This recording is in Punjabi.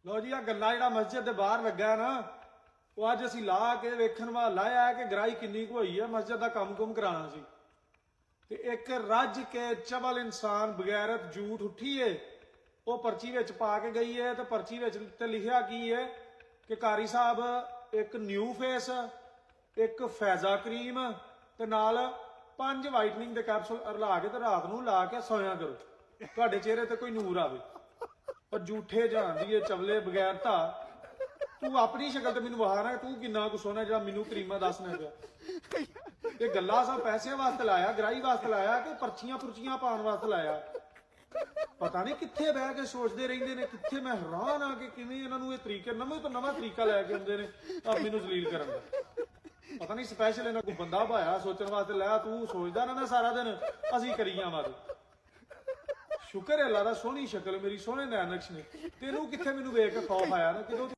ਲੋ ਜੀ ਆ ਗੱਲਾਂ ਜਿਹੜਾ ਮਸਜਿਦ ਦੇ ਬਾਹਰ ਲੱਗਾ ਨਾ ਉਹ ਅੱਜ ਅਸੀਂ ਲਾ ਕੇ ਵੇਖਣ ਵਾ ਲਾਇਆ ਕਿ ਗਰਾਈ ਕਿੰਨੀ ਕੁ ਹੋਈ ਹੈ। ਮਸਜਿਦ ਦਾ ਕੰਮ ਕਰਾਉਣਾ ਸੀ ਤੇ ਇੱਕ ਰੱਜ ਕੇ ਚਵਲ ਇਨਸਾਨ ਬਗੈਰਤ ਝੂਠ ਉੱਠੀ ਏ ਉਹ ਪਰਚੀ ਵਿੱਚ ਪਾ ਕੇ ਗਈ ਹੈ। ਤੇ ਪਰਚੀ ਵਿੱਚ ਤੇ ਲਿਖਿਆ ਕੀ ਹੈ ਕਿ ਕਾਰੀ ਸਾਹਿਬ ਇੱਕ ਨਿਊ ਫੇਸ, ਇੱਕ ਫੈਜ਼ਾ ਕਰੀਮ ਤੇ ਨਾਲ 5 ਵਾਈਟਨਿੰਗ ਦੇ ਕੈਪਸੂਲ ਰਲਾ ਕੇ ਤੇ ਰਾਤ ਨੂੰ ਲਾ ਕੇ ਸੋਇਆ ਕਰੋ, ਤੁਹਾਡੇ ਚਿਹਰੇ ਤੇ ਕੋਈ ਨੂਰ ਆਵੇ। ਪਰ ਝੂਠੇ ਜਾਂਦੀ ਏ ਚਵਲੇ ਬਗੈਰਤਾ। ਤੂੰ ਆਪਣੀ ਸ਼ਕਲ ਤੇ ਮੈਨੂੰ ਵਹਾ ਨਾ ਤੂੰ ਕਿੰਨਾ ਕੁ ਸੋਹਣਾ ਜਿਹੜਾ ਮੈਨੂੰ ਕਰੀਮਾ ਦੱਸਣਾ ਪਿਆ। ਇਹ ਗੱਲਾਂ ਸਭ ਪੈਸੇ ਵਾਸਤੇ ਲਾਇਆ, ਗਰਾਈ ਵਾਸਤੇ ਲਾਇਆ ਕਿ ਪਰਚੀਆਂ ਪਾਉਣ ਵਾਸਤੇ ਲਾਇਆ। ਪਤਾ ਨਹੀਂ ਕਿੱਥੇ ਬਹਿ ਕੇ ਸੋਚਦੇ ਰਹਿੰਦੇ ਨੇ। ਕਿੱਥੇ ਮੈਂ ਹੈਰਾਨ ਆ ਕਿ ਕਿਵੇਂ ਇਹਨਾਂ ਨੂੰ ਇਹ ਤਰੀਕੇ ਨਵੇਂ ਤੋਂ ਨਵਾਂ ਤਰੀਕਾ ਲੈ ਕੇ ਆਉਂਦੇ ਨੇ ਆ ਮੈਨੂੰ ਜ਼ਲੀਲ ਕਰਨ ਦਾ। ਪਤਾ ਨਹੀਂ ਸਪੈਸ਼ਲ ਇਹਨਾਂ ਕੋਈ ਬੰਦਾ ਭਾਇਆ ਸੋਚਣ ਵਾਸਤੇ ਲੈ। ਤੂੰ ਸੋਚਦਾ ਨਾ ਸਾਰਾ ਦਿਨ ਅਸੀਂ ਕਰੀ ਜਾਵਾਂਗੇ। ਸ਼ੁਕਰ ਹੈ ਅੱਲਾ ਦਾ ਸੋਹਣੀ ਸ਼ਕਲ ਮੇਰੀ ਸੋਹਣੇ ਨੈਣ ਨਕਸ਼ ਨੇ। ਤੈਨੂੰ ਕਿੱਥੇ ਮੈਨੂੰ ਵੇਖ ਕੇ ਖੌਫ ਆਇਆ ਨਾ ਕਿਦੋਂ